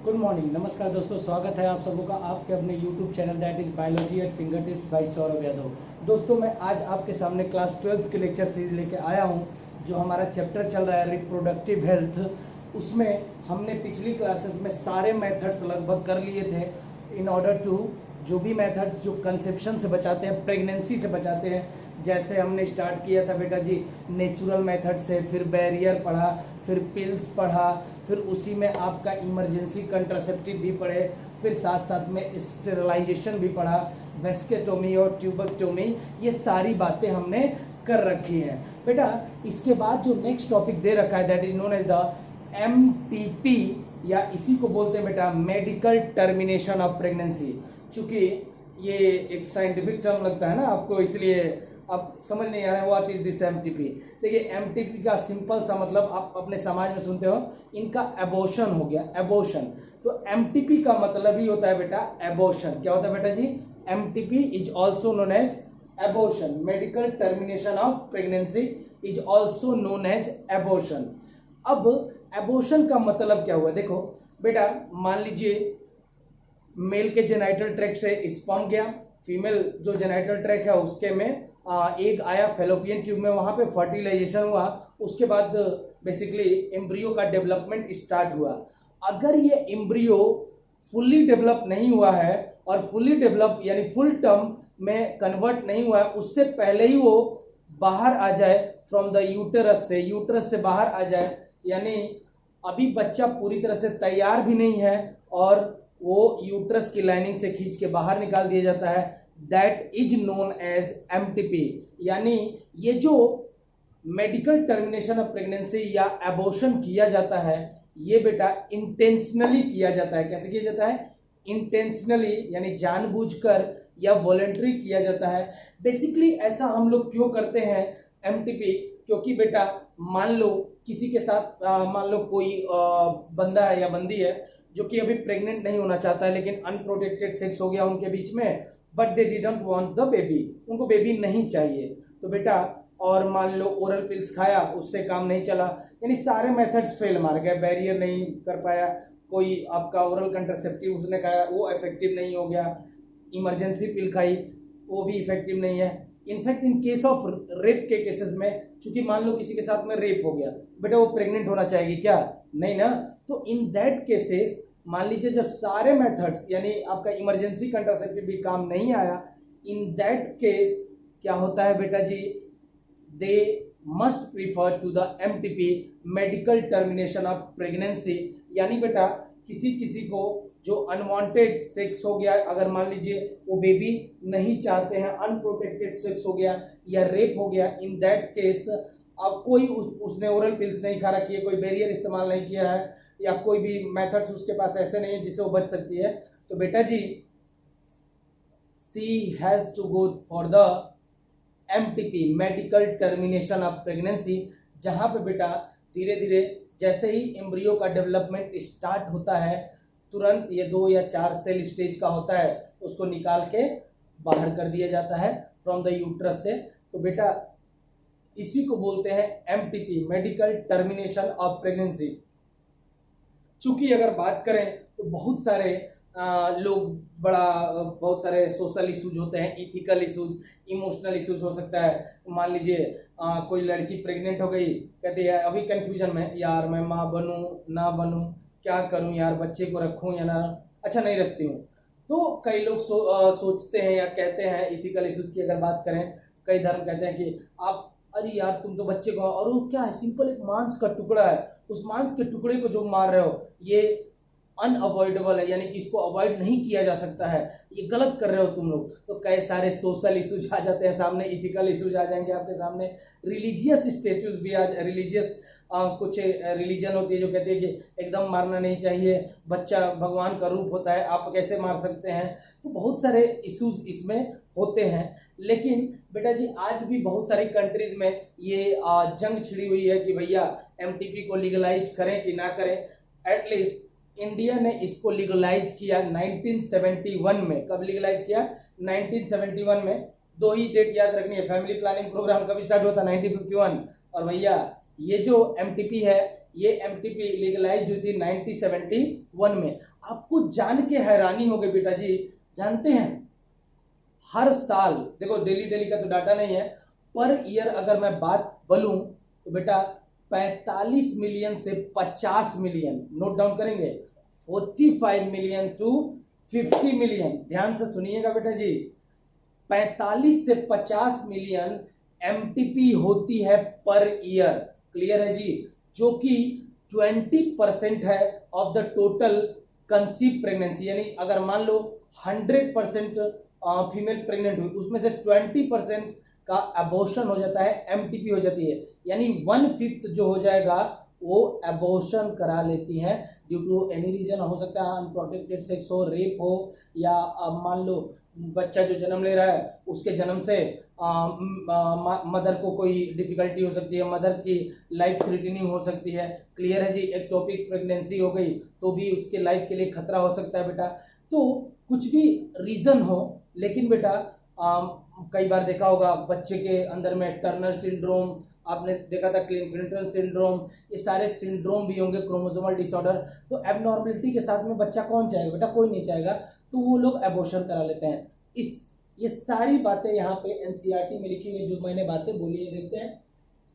Good morning, नमस्कार दोस्तों, स्वागत है आप सबों का आपके अपने YouTube channel that is biology eight finger tips by Saurabh Yadav. दोस्तों, मैं आज आपके सामने क्लास 12 के लेक्चर सीरीज लेके आया हूं। जो हमारा चैप्टर चल रहा है रिप्रोडक्टिव हेल्थ, उसमें हमने पिछली क्लासेस में सारे मेथड्स लगभग कर लिए थे इन ऑर्डर टू जो भी मेथड्स जो कंसेप्शन से बचाते हैं, प्रेगनेंसी से बचाते हैं। जैसे हमने स्टार्ट किया था बेटा जी नेचुरल मेथड से, फिर बैरियर पढ़ा, फिर पिल्स पढ़ा, फिर उसी में आपका इमरजेंसी कंट्रासेप्टिव भी पढ़े, फिर साथ साथ में स्टेरिलाइजेशन भी पढ़ा, वेस्केटोमी और ट्यूबेक्टोमी, ये सारी बातें हमने कर रखी हैं बेटा। इसके बाद जो नेक्स्ट टॉपिक दे रखा है that is known as the MTP, या इसी को बोलते हैं बेटा मेडिकल टर्मिनेशन ऑफ प्रेगनेंसी। चूंकि ये एक साइंटिफिक टर्म लगता है ना आपको, इसलिए अब समझ नहीं आ रहा है व्हाट इज दिस एमटीपी। देखिए एमटीपी का सिंपल सा मतलब आप अपने समाज में सुनते हो, इनका एबॉर्शन हो गया, एबॉर्शन। तो एमटीपी का मतलब ही होता है बेटा एबॉर्शन। क्या होता है बेटा जी? MTP is also known as abortion, medical termination of pregnancy is also known as abortion. अब एबॉर्शन का मतलब क्या हुआ? देखो बेटा, मान लीजिए मेल के जेनाइटल ट्रैक्ट से स्पर्म गया, फीमेल जो जेनाइटल ट्रैक्ट है उसके में एग आया फेलोपियन ट्यूब में, वहां पे फर्टिलाइजेशन हुआ, उसके बाद बेसिकली एम्ब्रियो का डेवलपमेंट स्टार्ट हुआ। अगर ये एम्ब्रियो फुल्ली डेवलप नहीं हुआ है और फुल्ली डेवलप यानी फुल टर्म में कन्वर्ट नहीं हुआ है, उससे पहले ही वो बाहर आ जाए फ्रॉम द यूटेरस से, यूटेरस से बाहर आ जाए, यानी अभी बच्चा पूरी तरह से तैयार भी नहीं है और वो यूट्रस की लाइनिंग से खींच के बाहर निकाल दिया जाता है, that is known as MTP. यानी ये जो मेडिकल टर्मिनेशन ऑफ प्रेगनेंसी या एबॉर्शन किया जाता है, ये बेटा इंटेंशनली किया जाता है। कैसे किया जाता है? इंटेंशनली, यानी जानबूझकर या वॉलेंटरी किया जाता है। बेसिकली ऐसा हम लोग क्यों करते हैं एमटीपी? क्योंकि बेटा मान लो किसी के साथ मान लो कोई बंदा है या बंदी है जो कि अभी प्रेग्नेंट नहीं होना चाहता है, लेकिन अनप्रोटेक्टेड सेक्स हो गया उनके बीच में, but they didn't want the baby, उनको बेबी नहीं चाहिए। तो बेटा और मान लो ओरल पिल्स खाया, उससे काम नहीं चला, यानी सारे मेथड्स फेल मार गए, बैरियर नहीं कर पाया, कोई आपका ओरल कंट्रासेप्टिव उसने खाया वो इफेक्टिव नहीं हो गया, इमरजेंसी पिल खाई वो भी इफेक्टिव नहीं है। In fact in case of rape के केसेस में, चूंकि मान लो किसी के साथ में रेप हो गया, बेटा वो प्रेग्नेंट होना चाहेगी क्या? नहीं ना। तो इन दैट केसेस मान लीजिए जब सारे मेथड्स यानी आपका इमरजेंसी कंट्रासेप्टिव भी काम नहीं आया, इन दैट केस क्या होता है बेटा जी? They must prefer to the MTP, medical termination of pregnancy. यानी बेटा किसी किसी को जो अनवांटेड सेक्स हो गया, अगर मान लीजिए वो बेबी नहीं चाहते हैं, अनप्रोटेक्टेड सेक्स हो गया या रेप हो गया, इन दैट केस अब कोई उसने ओरल पिल्स नहीं खा रखी है, कोई बैरियर इस्तेमाल नहीं किया है, या कोई भी मेथड्स उसके पास ऐसे नहीं है जिससे वो बच सकती है, तो बेटा जी she has to go for the MTP, medical termination of pregnancy. जहां पे बेटा धीरे धीरे जैसे ही एम्ब्रियो का डेवलपमेंट स्टार्ट होता है, तुरंत ये 2 या 4 सेल स्टेज का होता है, उसको निकाल के बाहर कर दिया जाता है फ्रॉम द यूट्रस से। तो बेटा इसी को बोलते हैं MTP, medical termination of pregnancy. चूंकि अगर बात करें तो बहुत सारे लोग बहुत सारे सोशल इश्यूज होते हैं, इथिकल इश्यूज, इमोशनल इश्यूज हो सकता है। मान लीजिए कोई लड़की प्रेग्नेंट हो गई, कहती है अभी कंफ्यूजन में, यार मैं माँ बनूं ना बनूं, क्या करूं यार, बच्चे को रखूं या ना, अच्छा नहीं रखती हूँ। तो कई लोग सोचते हैं या कहते हैं, इथिकल इश्यूज की अगर बात करें, कई धर्म कहते हैं कि आप अरे यार तुम तो बच्चे को, और वो क्या है, सिंपल एक मांस का टुकड़ा है, उस मांस के टुकड़े को जो मार रहे हो ये अनअवॉइडेबल है, यानी कि इसको अवॉइड नहीं किया जा सकता है, ये गलत कर रहे हो तुम लोग। तो कई सारे सोशल इश्यूज आ जाते हैं सामने, इथिकल इश्यूज आ जाएंगे आपके सामने, रिलीजियस स्टेट्यूज भी रिलीजियस कुछ रिलीजन होती है जो कहती है कि एकदम मारना नहीं चाहिए, बच्चा भगवान का रूप होता है, आप कैसे मार सकते हैं। तो बहुत सारे इश्यूज इसमें होते हैं। लेकिन बेटा जी आज भी बहुत सारी कंट्रीज में ये जंग छिड़ी हुई है कि भैया एमटीपी को लीगलाइज करें कि ना करें। एटलीस्ट इंडिया ने इसको लीगलाइज किया 1971 में। कब लीगलाइज किया? 1971 में। 2 ही डेट याद रखनी है, फैमिली प्लानिंग प्रोग्राम कब स्टार्ट हुआ था? 1951। और भैया ये जो एमटीपी है ये एमटीपी लीगलाइज हुई थी 1971 में। आपको जान के हैरानी हो गई बेटा जी, जानते हैं हर साल, देखो डेली डेली का तो डाटा नहीं है, पर ईयर अगर मैं बात बोलूं तो बेटा 45 मिलियन से 50 मिलियन, नोट डाउन करेंगे, 45 मिलियन टू 50 मिलियन, ध्यान से सुनिएगा बेटा जी, 45 से 50 मिलियन एमटीपी होती है पर ईयर। क्लियर है जी, जो कि 20% है of the total conceive pregnancy. यानी अगर मान लो 100% फीमेल प्रेग्नेंट हुई, उसमें से 20% का अबॉर्शन हो जाता है, एमटीपी हो जाती है, यानी 1/5 जो हो जाएगा वो अबॉर्शन करा लेती हैं ड्यू टू एनी रीजन। हो सकता है अनप्रोटेक्टेड सेक्स हो, रेप हो, या मान लो बच्चा जो जन्म ले रहा है उसके जन्म से मदर को कोई डिफिकल्टी हो सकती है, मदर की लाइफ थ्रेटनिंग हो सकती है। क्लियर है जी, एक्टोपिक प्रेगनेंसी हो गई तो भी उसके लाइफ के लिए खतरा हो सकता है बेटा। तो कुछ भी रीजन हो, लेकिन बेटा कई बार देखा होगा बच्चे के अंदर में टर्नर सिंड्रोम, आपने देखा था क्लिनफिल्टन सिंड्रोम, ये सारे सिंड्रोम भी होंगे, क्रोमोसोमल डिसऑर्डर। तो एबनॉर्मलिटी के साथ में बच्चा कौन चाहेगा बेटा, कोई नहीं चाहेगा, तो वो लोग एबॉर्शन करा लेते हैं। ये सारी बातें यहाँ पे एनसीईआरटी में लिखी हुई जो मैंने बातें बोली है, देखते हैं।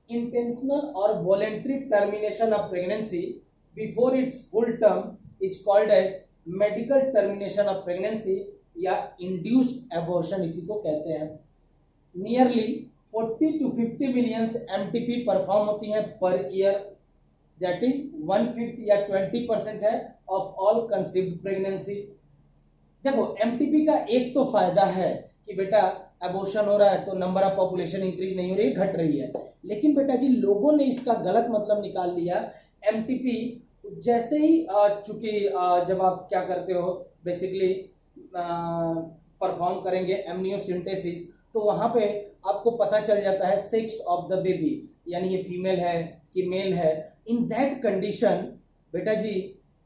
इंटेंशनल और voluntary termination of pregnancy before its full term is called as medical termination of pregnancy या इंड्यूस्ड एबॉर्शन, इसी को कहते हैं। Nearly 40 to 50 millions MTP perform होती हैं पर ईयर, दैट इज 1/5 या 20% है ऑफ ऑल कंसीव्ड प्रेगनेंसी। देखो एमटीपी का एक तो फायदा है कि बेटा एबॉर्शन हो रहा है तो नंबर ऑफ पॉपुलेशन इंक्रीज नहीं हो रही, घट रही है। लेकिन बेटा जी लोगों ने इसका गलत मतलब निकाल लिया। एमटीपी जैसे ही चूंकि जब आप क्या करते हो बेसिकली परफॉर्म करेंगे एमनियोसिंथेसिस, तो वहां पे आपको पता चल जाता है सेक्स ऑफ द बेबी, यानी ये फीमेल है कि मेल है। इन दैट कंडीशन बेटा जी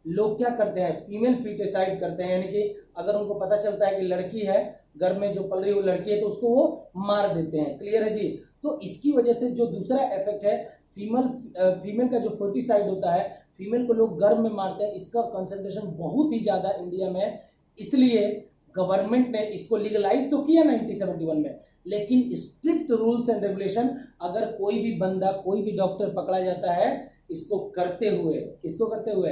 लोग क्या करते हैं, फीमेल फीटिसाइड करते हैं, यानी कि अगर उनको पता चलता है कि लड़की है, घर में जो पल रही वो लड़की है, तो उसको वो मार देते हैं। क्लियर है जी। तो इसकी वजह से जो दूसरा इफेक्ट है, फीमेल का जो फर्टिसाइड होता है, फीमेल को लोग गर्भ में मारते हैं, इसका कंसंट्रेशन बहुत ही ज्यादा इंडिया में। इसलिए गवर्नमेंट ने इसको लीगलाइज तो किया 1971 में, लेकिन स्ट्रिक्ट रूल्स एंड रेगुलेशन, अगर कोई भी बंदा, कोई भी डॉक्टर पकड़ा जाता है इसको करते हुए, किसको करते हुए,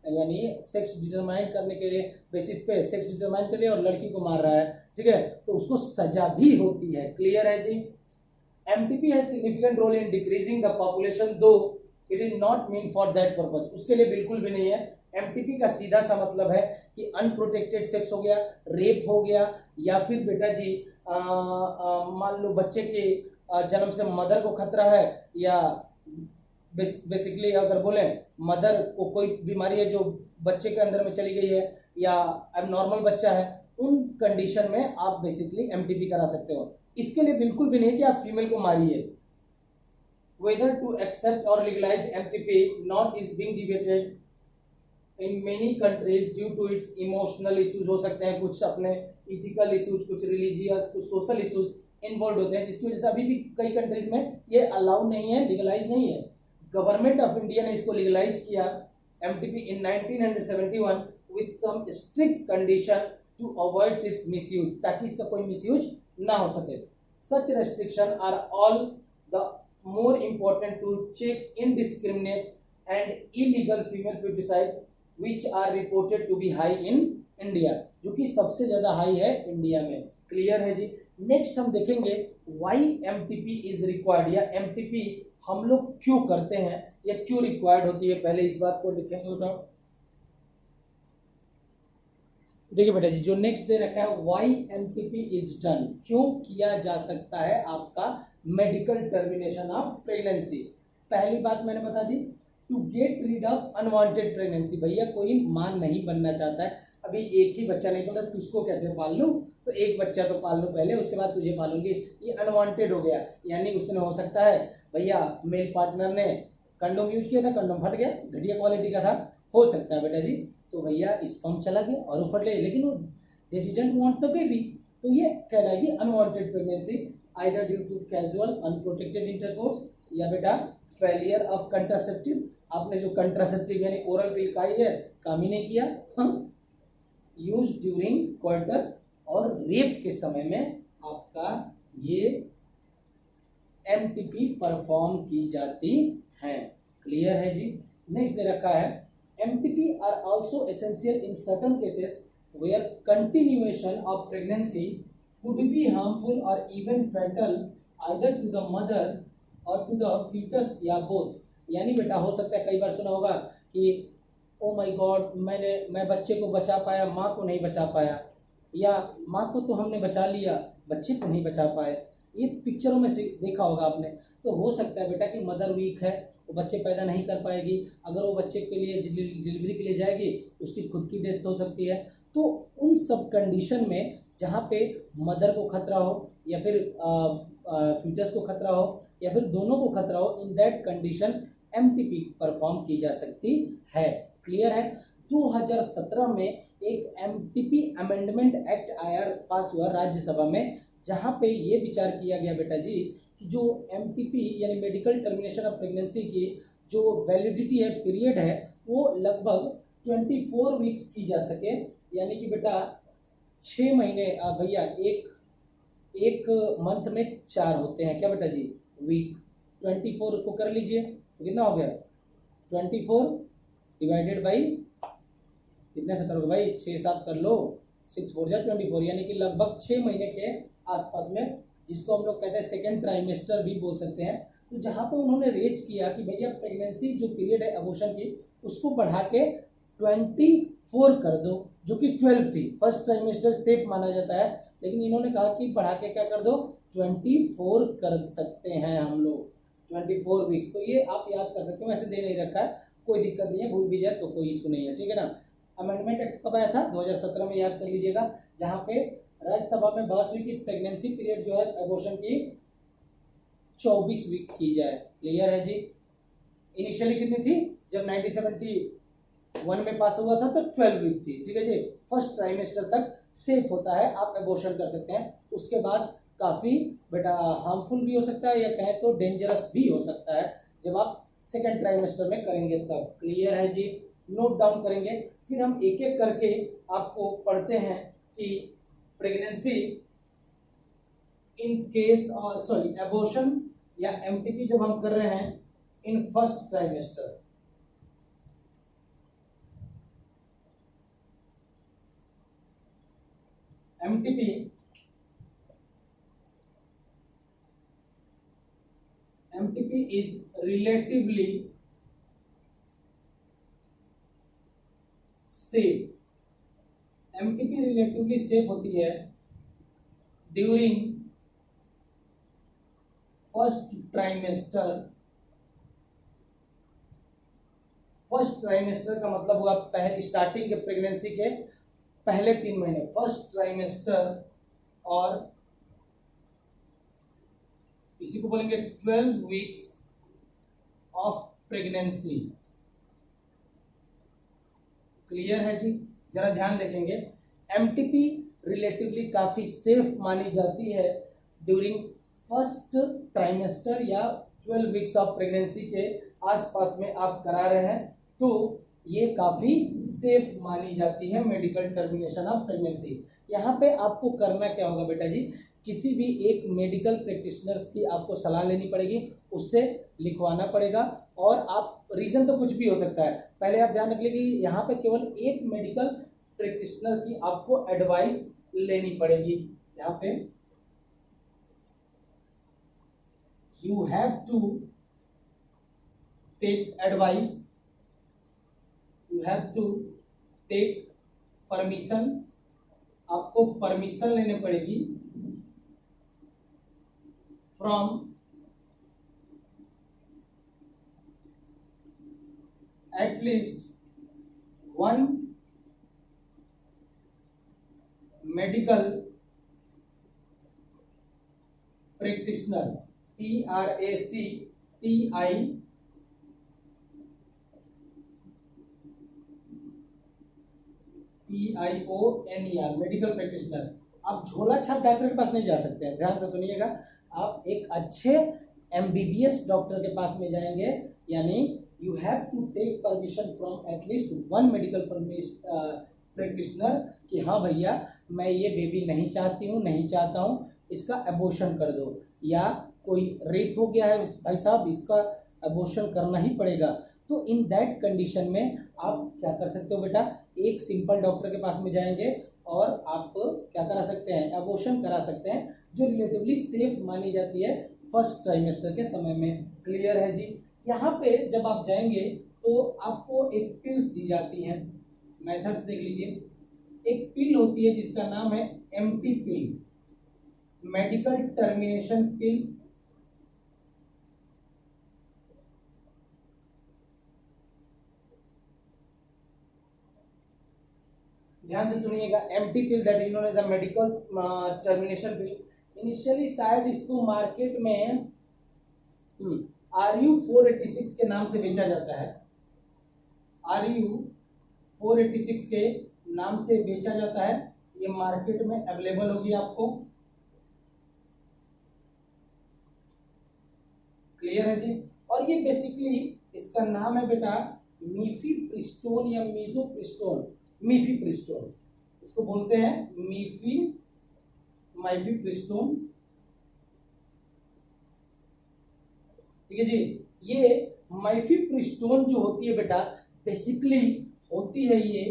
यानी सेक्स डिटरमाइन करने के लिए, बेसिस पे सेक्स डिटरमाइन के लिए और लड़की को मार रहा है, ठीक है, तो उसको सजा भी होती है। क्लियर है जी। MTP has significant role in decreasing the population though it is not mean for that purpose, उसके लिए बिल्कुल भी नहीं है। एमटीपी का सीधा सा मतलब है कि अनप्रोटेक्टेड सेक्स हो गया, रेप हो गया, या फिर बेटा जी मान लो बच्चे के जन्म से मदर को खतरा है, या बेसिकली अगर बोले मदर को कोई बीमारी है जो बच्चे के अंदर में चली गई है, या एबनॉर्मल बच्चा है, उन कंडीशन में आप बेसिकली एमटीपी करा सकते हो। इसके लिए बिल्कुल भी नहीं कि आप फीमेल को मारिए। Whether to accept or legalize MTP not is being debated in many countries due to its emotional issues, हो सकते हैं कुछ अपने ethical issues, कुछ religious, कुछ social issues इन्वॉल्व होते हैं, जिसकी वजह से अभी भी कई कंट्रीज में ये अलाउ नहीं है, लीगलाइज नहीं है। गवर्नमेंट ऑफ इंडिया ने इसको लीगलाइज किया MTP in 1971 with some strict condition to avoid its misuse, ताकि इसका कोई मिसयूज ना हो सके। Such restriction are all the more important to check indiscriminate and illegal female feticide which are reported to be high in India, जो कि सबसे ज्यादा हाई है इंडिया में। क्लियर है जी। नेक्स्ट हम देखेंगे why MTP is required, या MTP हम लोग क्यों करते हैं या क्यों रिक्वायर्ड होती है, पहले इस बात को लिखेंगे बताओ। देखिए बेटा जी जो नेक्स्ट दे रखा है why MTP is done, क्यों किया जा सकता है आपका मेडिकल टर्मिनेशन ऑफ प्रेगनेंसी। पहली बात मैंने बता दी, to get rid of unwanted pregnancy. भैया कोई मां नहीं बनना चाहता है, अभी एक ही बच्चा नहीं बोला तुझको कैसे पाल लूं, तो एक बच्चा तो पाल लूं पहले, उसके बाद तुझे पालूंगी, ये अनवांटेड हो गया। यानी उसने हो सकता है भैया मेल पार्टनर ने कंडोम यूज किया था, कंडोम फट गया, घटिया क्वालिटी का था, हो सकता है बेटा जी, तो भैया स्पर्म चला गया और वो फट गया, लेकिन वो they didn't want the baby, तो ये कहलाएगी unwanted pregnancy either due to casual unprotected intercourse या बेटा failure of contraceptive आपने जो कंट्रासेप्टिव यानी ओरल पिल खाई है, काम ही नहीं किया। यूज ड्यूरिंग क्वार्टर्स और रेप के समय में आपका ये एमटीपी परफॉर्म की जाती है। क्लियर है जी। नेक्स्ट दे रखा है MTP are also essential in certain cases where continuation of pregnancy could be harmful or even fatal either to the mother or to the fetus या both। यानी बेटा हो सकता है, कई बार सुना होगा कि ओ माय गॉड मैं बच्चे को बचा पाया, माँ को नहीं बचा पाया, या माँ को तो हमने बचा लिया, बच्चे को नहीं बचा पाए। ये पिक्चरों में से देखा होगा आपने। तो हो सकता है बेटा कि मदर वीक है, वो बच्चे पैदा नहीं कर पाएगी, अगर वो बच्चे के लिए डिलीवरी के लिए जाएगी उसकी खुद की डेथ हो सकती है। तो उन सब कंडीशन में जहाँ पे मदर को खतरा हो या फिर फीटस को खतरा हो या फिर दोनों को खतरा हो, in that condition MTP perform की जा सकती है। क्लियर है। 2017 में एक एमटीपी अमेंडमेंट एक्ट आया, पास हुआ राज्यसभा में, जहाँ पे ये विचार किया गया बेटा जी कि जो एमटीपी यानी मेडिकल टर्मिनेशन ऑफ प्रेगनेंसी की जो वैलिडिटी है, पीरियड है, वो लगभग 24 वीक्स की जा सके। यानी कि बेटा 6 महीने, भैया एक मंथ में 4 होते हैं क्या बेटा जी, वीक। 24 को कर लीजिए तो कितना हो गया, 24 डिवाइडेड बाई कितने से करोगे भाई, 6-7 कर लो, 6 4 जा 24, यानी कि लगभग 6 महीने के आसपास में, जिसको हम लोग कहते हैं सेकेंड ट्राइमेस्टर भी बोल सकते हैं। तो जहाँ पे उन्होंने रेज किया कि भैया प्रेगनेंसी जो पीरियड है अबॉर्शन की, उसको बढ़ा के 24 कर दो, जो कि 12 थी। फर्स्ट ट्राइमेस्टर सेफ माना जाता है, लेकिन इन्होंने कहा कि बढ़ा के क्या कर दो, 24 कर सकते हैं हम लोग, 24 वीक्स। तो ये आप याद कर सकते हो, वैसे दे नहीं रखा है, कोई दिक्कत नहीं है, भूल भी जाए तो कोई इशू नहीं है, ठीक है ना। अमेंडमेंट एक्ट कब आया था, 2017 में, याद कर लीजिएगा, जहाँ पे राज्यसभा में बात हुई कि प्रेगनेंसी पीरियड जो है अबॉर्शन की 24 वीक की जाए। क्लियर है जी। इनिशियली कितनी थी, जब 1971 में पास हुआ था तो 12 वीक थी, ठीक है जी। फर्स्ट ट्राइमेस्टर तक सेफ होता है, आप अबॉर्शन कर सकते हैं। उसके बाद काफ़ी बेटा हार्मफुल भी हो सकता है, या कहें तो डेंजरस भी हो सकता है, जब आप सेकेंड ट्राइमेस्टर में करेंगे तब। क्लियर है जी। नोट डाउन करेंगे, फिर हम एक एक करके आपको पढ़ते हैं कि pregnancy in case sorry abortion या एमटीपी जब हम कर रहे हैं in first trimester, MTP is relatively safe। MTP relatively safe होती है during first trimester. First trimester का मतलब हुआ पहले स्टार्टिंग के प्रेगनेंसी के पहले 3 महीने, फर्स्ट ट्राइमेस्टर, और इसी को बोलेंगे 12 वीक्स ऑफ प्रेगनेंसी। क्लियर है जी। जरा ध्यान देखेंगे, एमटीपी रिलेटिवली काफी सेफ मानी जाती है ड्यूरिंग फर्स्ट ट्राइमेस्टर या 12 वीक्स ऑफ प्रेगनेंसी के आसपास में आप करा रहे हैं, तो ये काफी सेफ मानी जाती है मेडिकल टर्मिनेशन ऑफ प्रेगनेंसी। यहाँ पे आपको करना क्या होगा बेटा जी, किसी भी एक मेडिकल प्रैक्टिशनर्स की आपको सलाह लेनी पड़ेगी, उससे लिखवाना पड़ेगा, और आप रीजन तो कुछ भी हो सकता है, पहले आप ध्यान रख लीजिए कि यहाँ पे केवल एक मेडिकल प्रैक्टिशनर की आपको एडवाइस लेनी पड़ेगी। यहाँ पे you have to take advice, you have to take permission, आपको परमिशन लेने पड़ेगी from at least one medical practitioner, TRACTIONER medical practitioner. आप झोला छाप डॉक्टर के पास नहीं जा सकते हैं, ध्यान से सुनिएगा, आप एक अच्छे MBBS डॉक्टर के पास में जाएंगे, यानी you have to take permission from at least one medical practitioner कि हाँ भैया मैं ये बेबी नहीं चाहती हूँ, नहीं चाहता हूँ, इसका अबॉर्शन कर दो, या कोई रेप हो गया है भाई साहब, इसका अबॉर्शन करना ही पड़ेगा। तो इन दैट कंडीशन में आप क्या कर सकते हो बेटा, एक सिंपल डॉक्टर के पास में जाएंगे और आप क्या करा सकते हैं, अबॉर्शन करा सकते हैं, जो रिलेटिवली सेफ मानी जाती है फर्स्ट ट्राइमेस्टर के समय में। क्लियर है जी। यहाँ पे जब आप जाएंगे तो आपको एक पिल्स दी जाती हैं, मेथड्स देख लीजिए। एक पिल होती है जिसका नाम है MT pill, medical termination pill. ध्यान से सुनिएगा, MT pill that is known as the medical termination pill. Initially शायद इसको मार्केट में RU 486 के नाम से बेचा जाता है, RU 486 के नाम से बेचा जाता है। ये मार्केट में अवेलेबल होगी आपको। क्लियर है जी। और ये बेसिकली इसका नाम है बेटा मीफीप्रिस्टोन या मीजोप्रिस्टोन, मीफीप्रिस्टोन इसको बोलते हैं, माइफीप्रिस्टोन। ठीक है जी। ये माइफीप्रिस्टोन जो होती है बेटा बेसिकली होती है ये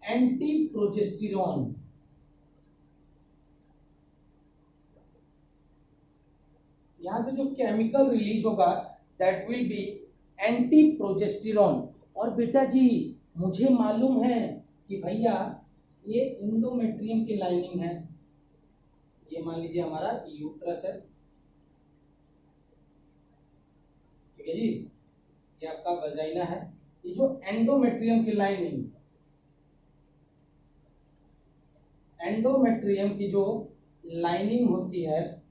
एंटी प्रोजेस्टेरॉन। यहां से जो केमिकल रिलीज होगा that will be anti progesterone. और बेटा जी मुझे मालूम है कि भैया ये इंडोमेट्रियम की लाइनिंग है, ये मान लीजिए हमारा यूट्रस है, ठीक है जी, ये आपका वजाइना है। ये जो एंडोमेट्रियम की लाइनिंग, एंडोमेट्रियम की जो लाइनिंग होती है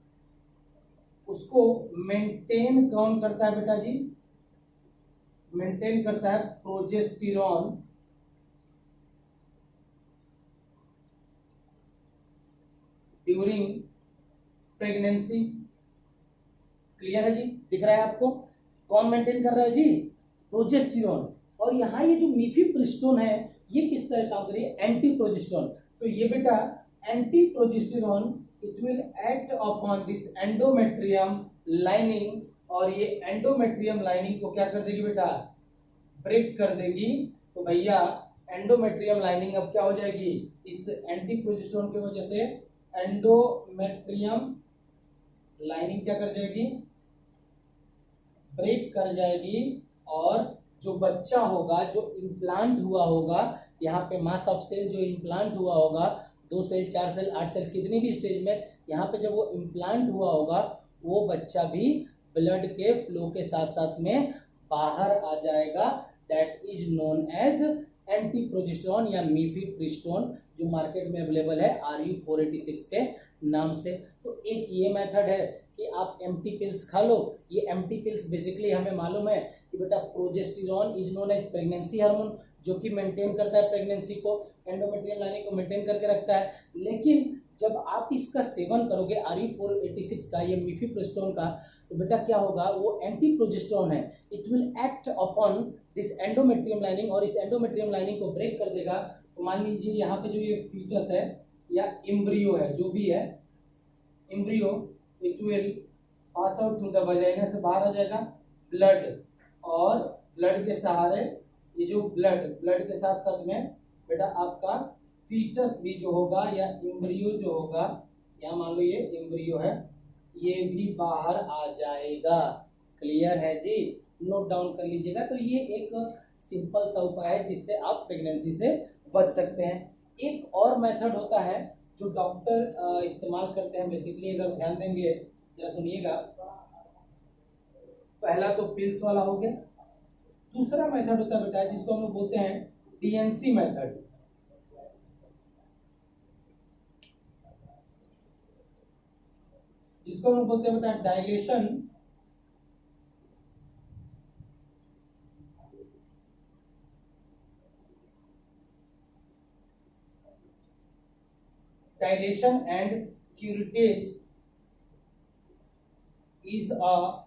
उसको मेंटेन कौन करता है बेटा जी, मेंटेन करता है प्रोजेस्टेरॉन। During pregnancy. क्लियर है जी, दिख रहा है आपको, कौन मेंटेन कर रहा है जी, प्रोजेस्टेरॉन। और यहाँ ये जो मीफीप्रिस्टोन है ये किस तरह काम करेगी, एंटी प्रोजेस्टेरॉन। तो ये बेटा anti progesterone it will act upon this endometrium lining, और ये एंडोमेट्रियम लाइनिंग को क्या कर देगी बेटा, ब्रेक कर देगी। तो भैया एंडोमेट्रियम लाइनिंग अब क्या हो जाएगी, इस एंटी प्रोजेस्टेरॉन की वजह से एंडोमेट्रियम लाइनिंग क्या कर जाएगी, ब्रेक कर जाएगी। और जो बच्चा होगा, जो इम्प्लांट हुआ होगा, यहाँ पे मास ऑफ सेल जो इम्प्लांट हुआ होगा, 2 सेल 4 सेल 8 सेल कितनी भी स्टेज में, यहाँ पे जब वो इम्प्लांट हुआ होगा वो बच्चा भी ब्लड के फ्लो के साथ साथ में बाहर आ जाएगा। That is known as anti progesterone या मीफीप्रिस्टोन, जो मार्केट में अवेलेबल है RU 486 के नाम से। तो एक ये मेथड है कि आप एम्प्टी पिल्स खा लो। ये एम्प्टी पिल्स बेसिकली हमें मालूम है कि बेटा progesterone is known as pregnancy hormone, जो कि मेंटेन करता है प्रेगनेंसी को, एंडोमेट्रियम लाइनिंग को मेंटेन करके रखता है। लेकिन जब आप इसका सेवन करोगे RU 486 का, ये मीफीप्रिस्टोन का, तो बेटा क्या होगा, वो एंटी प्रोजेस्टेरॉन है, it will act upon this endometrium lining और इस एंडोमेट्रियम लाइनिंग को ब्रेक कर देगा। तो मान लीजिए यहाँ पे जो ये फीटस है या एम्ब्रियो है, जो भी है embryo, it will pass out through the vagina, से बाहर आ जाएगा ब्लड, और ब्लड के सहारे ये जो ब्लड के साथ साथ में बेटा आपका फीटस भी जो होगा या एम्ब्रियो जो होगा, यहाँ मान लो ये एम्ब्रियो है, ये भी बाहर आ जाएगा। क्लियर है जी, नोट डाउन कर लीजिएगा। तो ये एक सिंपल सा उपाय है जिससे आप प्रेगनेंसी से बच सकते हैं। एक और मेथड होता है जो डॉक्टर इस्तेमाल करते हैं बेसिकली, अगर ध्यान देंगे जरा सुनिएगा। पहला तो पिल्स वाला हो गया, दूसरा मेथड होता है बेटा जिसको हम लोग बोलते हैं DNC मेथड। जिसको हम बोलते हैं बेटा dilation and curettage is a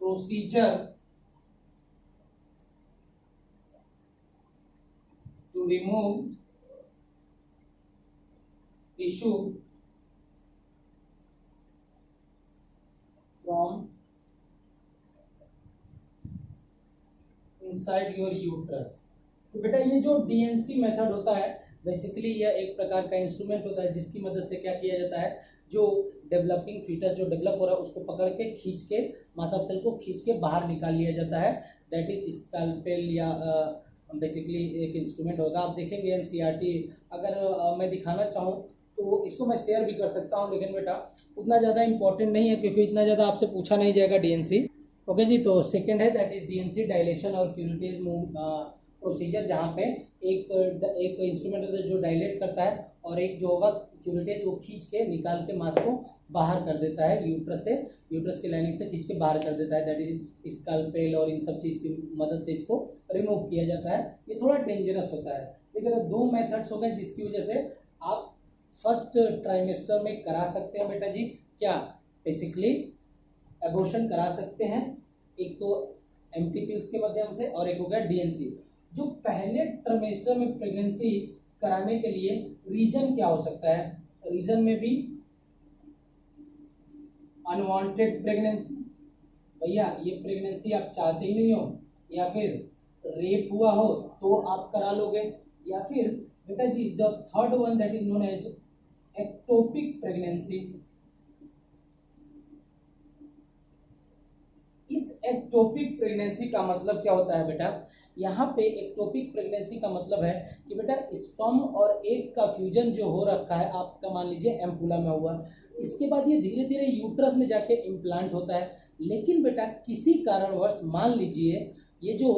procedure to remove tissue from inside your uterus। तो बेटा ये जो डीएनसी मेथड होता है बेसिकली यह एक प्रकार का इंस्ट्रूमेंट होता है जिसकी मदद से क्या किया जाता है, जो डेवलपिंग फीटस जो डेवलप हो रहा है उसको पकड़ के खींच के मास ऑफ सेल को खींच के बाहर निकाल लिया जाता है। दैट इज स्कैल्पेल या बेसिकली एक इंस्ट्रूमेंट होगा। आप देखेंगे एनसीईआरटी, अगर मैं दिखाना चाहूँ तो इसको मैं शेयर भी कर सकता हूँ, लेकिन बेटा उतना ज़्यादा इंपॉर्टेंट नहीं है क्योंकि इतना ज़्यादा आपसे पूछा नहीं जाएगा डीएनसी। ओके जी, तो सेकंड है दैट इज डीएनसी डायलेशन और क्यूरेटिव प्रोसीजर, जहाँ पे एक इंस्ट्रूमेंट होता है जो डायलेट करता है और एक जो होगा क्यूरेटिव वो खींच के निकाल के मास को बाहर कर देता है यूट्रस से, यूट्रस की लाइनिंग से खींच के बाहर कर देता है। दैट इज स्कैल्पेल और इन सब चीज़ की मदद से इसको रिमूव किया जाता है। ये थोड़ा डेंजरस होता है, लेकिन दो मेथड्स हो गए जिसकी वजह से आप फर्स्ट ट्राइमेस्टर में करा सकते हैं बेटा जी, क्या बेसिकली एबॉर्शन करा सकते हैं। एक तो एम्प्टी पिल्स के माध्यम से और एक हो गया डीएनसी। जो पहले ट्राइमेस्टर में प्रेगनेंसी कराने के लिए रीजन क्या हो सकता है, रीजन में भी अनवांटेड प्रेगनेंसी, भैया ये प्रेगनेंसी आप चाहते ही नहीं हो, या फिर रेप हुआ हो तो आप करा लोगे, या फिर बेटा जी the third one that is known as ectopic pregnancy. इस एक्टोपिक प्रेगनेंसी का मतलब क्या होता है बेटा, यहाँ पे एक्टोपिक प्रेगनेंसी का मतलब है कि बेटा स्पर्म और एग का फ्यूजन जो हो रखा है आपका, मान लीजिए एम्पुला में हुआ, इसके बाद ये धीरे धीरे यूट्रस में जाके इम्प्लांट होता है। लेकिन बेटा किसी कारणवश मान लीजिए ये जो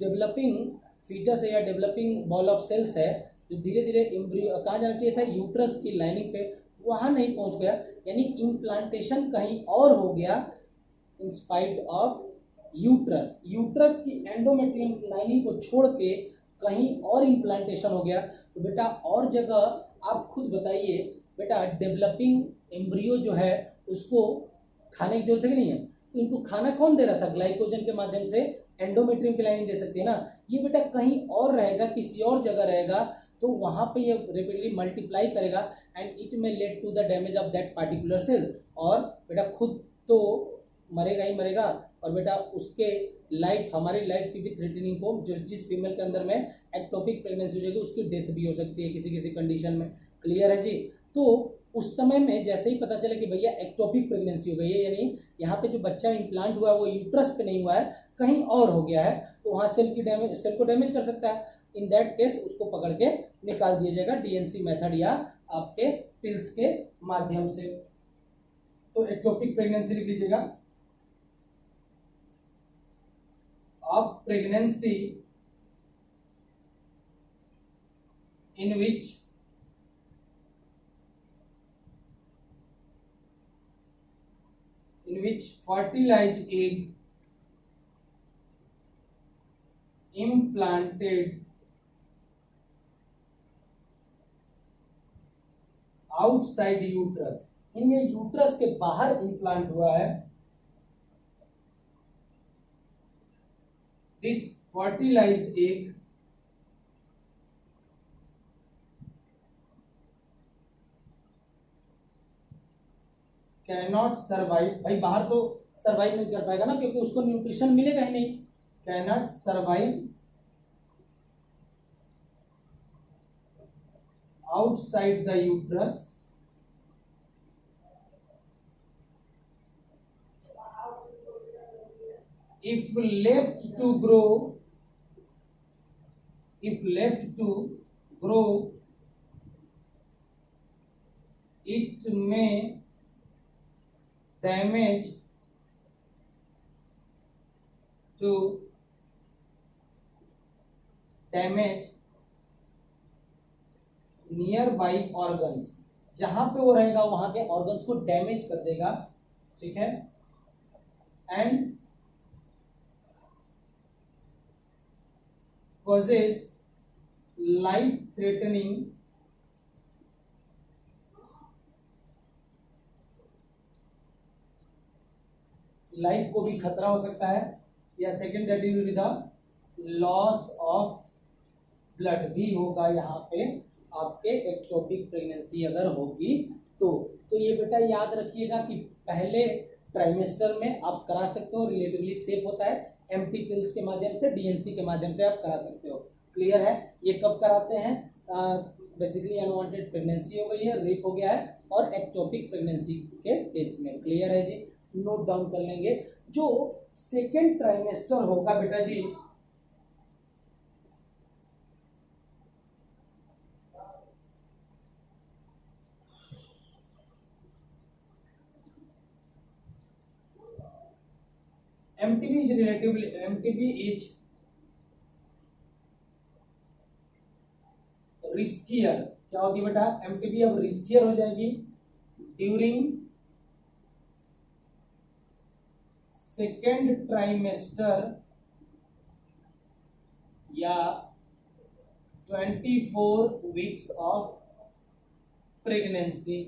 डेवलपिंग फीटस है या डेवलपिंग बॉल ऑफ सेल्स है जो धीरे धीरे एम्ब्रियो कहाँ जाना चाहिए था, यूट्रस की लाइनिंग पे, वहाँ नहीं पहुँच गया, यानी इम्प्लांटेशन कहीं और हो गया in spite of uterus. Uterus की एंडोमेट्रियम लाइनिंग को छोड़ के कहीं और इम्प्लांटेशन हो गया, तो बेटा और जगह आप खुद बताइए बेटा, डेवलपिंग एम्ब्रियो जो है उसको खाने की जरूरत है कि नहीं है, तो इनको खाना कौन दे रहा था, ग्लाइकोजन के माध्यम से एंडोमेट्रियम की लाइनिंग दे सकती है ना। ये बेटा कहीं और रहेगा, किसी और जगह रहेगा, तो वहां पे ये रेपिडली मल्टीप्लाई करेगा and it may lead to the damage of that particular cell, और बेटा खुद तो मरेगा ही मरेगा, और बेटा उसके लाइफ, हमारी लाइफ की भी थ्रेटनिंग को, जो जिस फीमेल के अंदर में एक्टोपिक प्रेगनेंसी हो जाएगी उसकी डेथ भी हो सकती है किसी किसी कंडीशन में। क्लियर है जी। तो उस समय में जैसे ही पता चले कि भैया एक्टोपिक प्रेगनेंसी हो गई है, यानी यहाँ पे जो बच्चा इम्प्लांट हुआ है वो यूट्रस पे नहीं हुआ है, कहीं और हो गया है, तो वहाँ सेल को डैमेज कर सकता है। इन दैट केस उसको पकड़ के निकाल दिया जाएगा डीएनसी मेथड या आपके पिल्स के माध्यम से। तो एक्टोपिक प्रेगनेंसी लिख लीजिएगा। Of pregnancy in which fertilized egg implanted outside uterus, इन ये यूट्रस के बाहर इम्प्लांट हुआ है। This fertilized egg cannot survive, भाई बाहर तो सर्वाइव नहीं कर पाएगा ना क्योंकि उसको न्यूट्रिशन मिलेगा ही नहीं। Cannot survive outside the uterus if left to grow, it may damage nearby organs, जहां पे वो रहेगा वहां के ऑर्गन्स को डैमेज कर देगा, ठीक है। And causes life threatening life को भी खतरा हो सकता है, या second that is with the loss of blood भी होगा यहाँ पे आपके एक्टोपिक प्रेगनेंसी अगर होगी तो ये बेटा याद रखिएगा कि पहले ट्राइमेस्टर में आप करा सकते हो, रिलेटिवली सेफ होता है, एमटी पिल्स के माध्यम से, डीएनसी के माध्यम से आप करा सकते हो। क्लियर है? ये कब कराते हैं? बेसिकली अनवांटेड प्रेगनेंसी हो गई है, रेप हो गया है, और एक्टोपिक प्रेगनेंसी के केस में। क्लियर है जी? नोट डाउन कर लेंगे। जो सेकेंड ट्राइमेस्टर होगा बेटा जी, MTP is relatively, MTP is riskier. क्या होगी बेटा? MTP अब रिस्कियर हो जाएगी ड्यूरिंग सेकेंड ट्राइमेस्टर या 24 वीक्स ऑफ प्रेगनेंसी।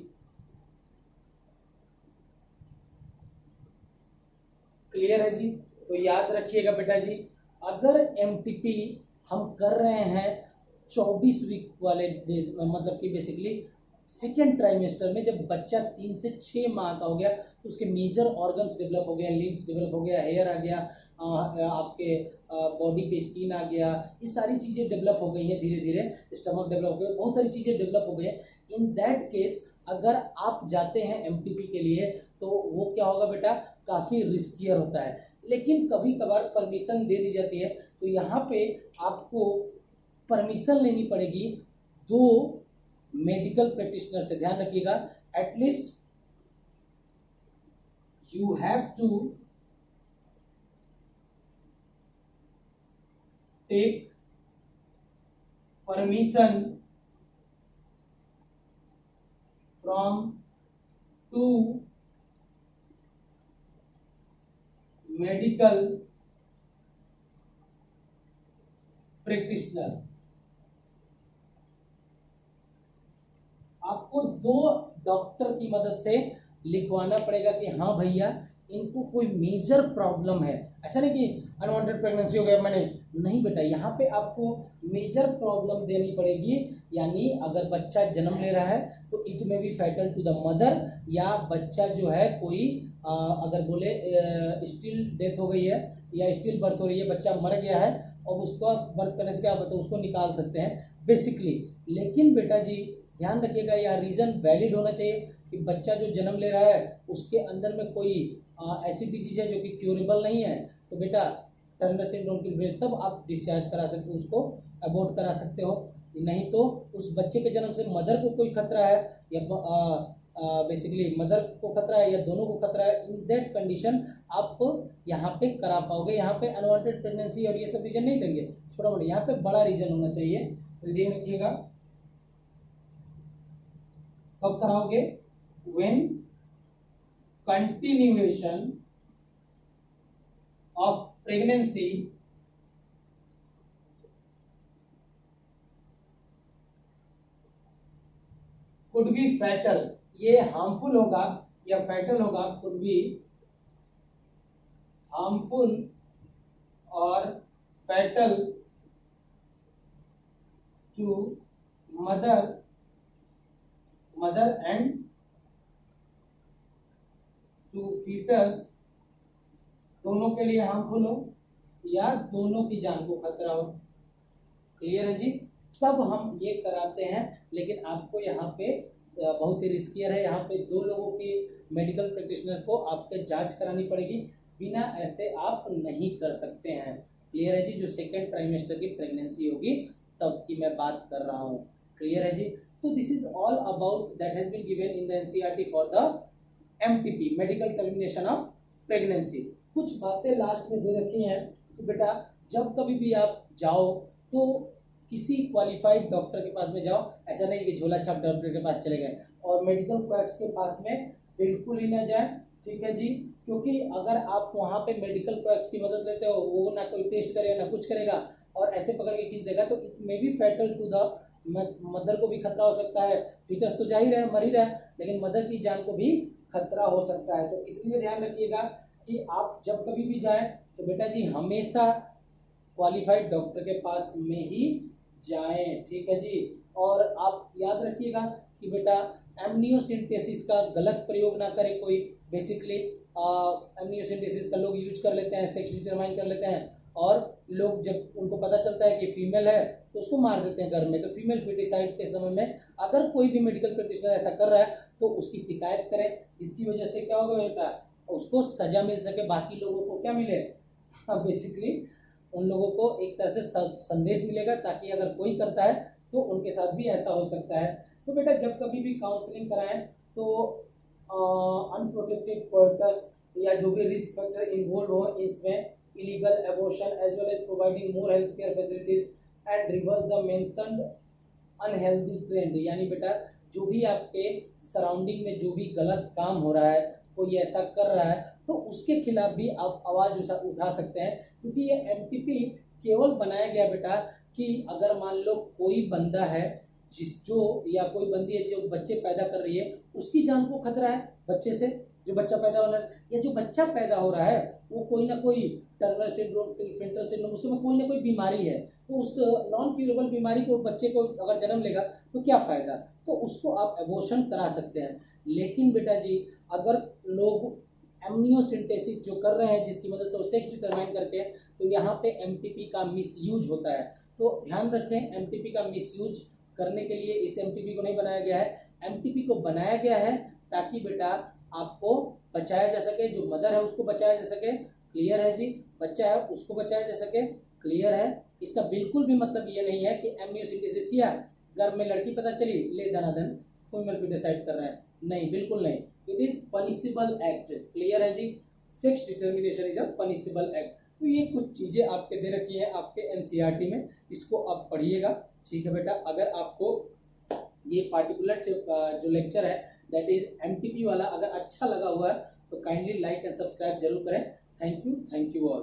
क्लियर है जी? तो याद रखिएगा बेटा जी, अगर एमटीपी हम कर रहे हैं 24 वीक वाले डेज, मतलब कि बेसिकली सेकेंड ट्राइमेस्टर में, जब बच्चा 3 से 6 माह का हो गया तो उसके मेजर ऑर्गन्स डेवलप हो गया, लिम्स डेवलप हो गया, हेयर आ गया, आपके बॉडी पे स्किन आ गया, ये सारी चीज़ें डेवलप हो गई हैं धीरे धीरे, स्टमक डेवलप हो गया, बहुत सारी चीज़ें डेवलप हो गई हैं। इन दैट केस अगर आप जाते हैं एमटीपी के लिए तो वो क्या होगा बेटा? काफ़ी रिस्कियर होता है, लेकिन कभी कभार परमिशन दे दी जाती है। तो यहाँ पे आपको परमिशन लेनी पड़ेगी 2 मेडिकल प्रैक्टिशनर से। ध्यान रखिएगा, at least you have to take permission from 2 medical practitioner. आपको 2 डॉक्टर की मदद से लिखवाना पड़ेगा कि हाँ भैया इनको कोई मेजर प्रॉब्लम है। ऐसा नहीं कि अनवांटेड प्रेगनेंसी हो गया मैंने, नहीं बेटा, यहाँ पे आपको मेजर प्रॉब्लम देनी पड़ेगी। यानी अगर बच्चा जन्म ले रहा है तो it may be fatal to the mother, या बच्चा जो है कोई अगर बोले स्टिल डेथ हो गई है या स्टिल बर्थ हो रही है, बच्चा मर गया है और उसको बर्थ करने से क्या होता है, उसको निकाल सकते हैं बेसिकली। लेकिन बेटा जी ध्यान रखिएगा, यह रीज़न वैलिड होना चाहिए कि बच्चा जो जन्म ले रहा है उसके अंदर में कोई ऐसी डिजीज है जो कि क्यूरेबल नहीं है, तो बेटा टर्नर सिंड्रोम की वजह तब आप डिस्चार्ज करा सकते हो, उसको अबॉर्ट करा सकते हो। नहीं तो उस बच्चे के जन्म से मदर को कोई खतरा है या बेसिकली मदर को खतरा है या दोनों को खतरा है, इन दैट कंडीशन आप यहाँ पे करा पाओगे। यहाँ पे अनवांटेड प्रेगनेंसी और ये सब रीजन नहीं देंगे, छोटा मोटा, यहाँ पे बड़ा रीजन होना चाहिए। तो ये रखिएगा, कब कराओगे? When continuation of pregnancy could be fatal, ये हार्मफुल होगा या फैटल होगा, कुड बी हार्मफुल और fatal to mother and to foetus, दोनों के लिए हार्मफुल हो या दोनों की जान को खतरा हो। क्लियर है जी? तब हम ये कराते हैं, लेकिन आपको यहाँ पे बहुत ही रिस्कियर है, यहाँ पे 2 लोगों की मेडिकल प्रैक्टिशनर को आपके जांच करानी पड़ेगी, बिना ऐसे आप नहीं कर सकते हैं। क्लियर है जी? जो सेकेंड ट्राइमेस्टर की प्रेगनेंसी होगी तब की मैं बात कर रहा हूँ। क्लियर है जी? तो this is all about that has been given in the NCERT for the MTP, medical termination of pregnancy. कुछ बातें लास्ट में दे रखी हैं कि बेटा जब कभी भी आप जाओ तो किसी क्वालिफाइड डॉक्टर के पास में जाओ, ऐसा नहीं कि झोला छाप डॉक्टर के पास चले गए, और मेडिकल क्लर्क्स के पास में बिल्कुल ही ना जाए। ठीक है जी? क्योंकि अगर आप वहाँ पे मेडिकल क्लर्क्स की मदद लेते हो, वो ना कोई टेस्ट करेगा ना कुछ करेगा और ऐसे पकड़ के खींच देगा, तो it may be fatal to the mother को भी खतरा हो सकता है। फीटस तो जाहिर है मर ही रहा है, लेकिन मदर की जान को भी खतरा हो सकता है। तो इसलिए ध्यान रखिएगा कि आप जब कभी भी जाएं तो बेटा जी हमेशा क्वालिफाइड डॉक्टर के पास में ही जाएं। ठीक है जी। और आप याद रखिएगा कि बेटा एमनियोसेंटेसिस का गलत प्रयोग ना करें कोई। बेसिकली एमनियोसेंटेसिस का लोग यूज कर लेते हैं, सेक्स डिटरमाइन कर लेते हैं, और लोग जब उनको पता चलता है कि फीमेल है तो उसको मार देते हैं घर में। तो फीमेल फेटिसाइड के समय में अगर कोई भी मेडिकल प्रैक्टिशनर ऐसा कर रहा है तो उसकी शिकायत करें, जिसकी वजह से क्या होगा बेटा, उसको सजा मिल सके, बाकी लोगों को क्या मिले, बेसिकली उन लोगों को एक तरह से संदेश मिलेगा, ताकि अगर कोई करता है तो उनके साथ भी ऐसा हो सकता है। तो बेटा जब कभी भी काउंसलिंग कराएं तो अनप्रोटेक्टेड कोइटस या जो भी रिस्क फैक्टर इन्वॉल्व हो इसमें, illegal abortion as well as providing more health care facilities and reverse the mentioned unhealthy trend, यानी बेटा जो भी आपके सराउंडिंग में जो भी गलत काम हो रहा है, कोई ऐसा कर रहा है, तो उसके खिलाफ भी आप आवाज उठा सकते हैं। क्योंकि ये एमटीपी केवल बनाया गया बेटा कि अगर मान लो कोई बंदा है या कोई बंदी है जो बच्चे पैदा कर रही है, उसकी जान को खतरा है बच्चे से, जो बच्चा पैदा हो रहा है, या जो बच्चा पैदा हो रहा है वो कोई ना कोई टर्नर सिंड्रोम, क्लिफेंटर सिंड्रोम, उसमें कोई ना कोई बीमारी है, तो उस नॉन क्यूरेबल बीमारी को बच्चे को अगर जन्म लेगा तो क्या फायदा, तो उसको आप एबॉर्शन करा सकते हैं। लेकिन बेटा जी अगर लोग एमनियोसेंटेसिस जो कर रहे हैं जिसकी मदद से वो सेक्स डिटरमाइन करते हैं, तो यहाँ पे एमटीपी का मिसयूज होता है। तो ध्यान रखें, एमटीपी का मिसयूज करने के लिए इस एमटीपी को नहीं बनाया गया है। एमटीपी को बनाया गया है ताकि बेटा आपको बचाया जा सके, जो मदर है उसको बचाया जा सके, क्लियर है जी, बच्चा है उसको बचाया जा सके, क्लियर है। इसका बिल्कुल भी मतलब ये नहीं है कि एमनियोसेंटेसिस किया, घर में लड़की पता चली, ले दनादन फीमेल फेटिसाइड कर रहे हैं, नहीं, बिल्कुल नहीं। It is punishable act, clear है जी, sex determination is a punishable act. तो ये कुछ चीजें आपके दे रखी है आपके एनसीईआरटी में, इसको आप पढ़िएगा। ठीक है बेटा, अगर आपको ये पार्टिकुलर जो लेक्चर है दैट इज एमटीपी वाला अगर अच्छा लगा हुआ है तो काइंडली लाइक एंड सब्सक्राइब जरूर करें। Thank you all.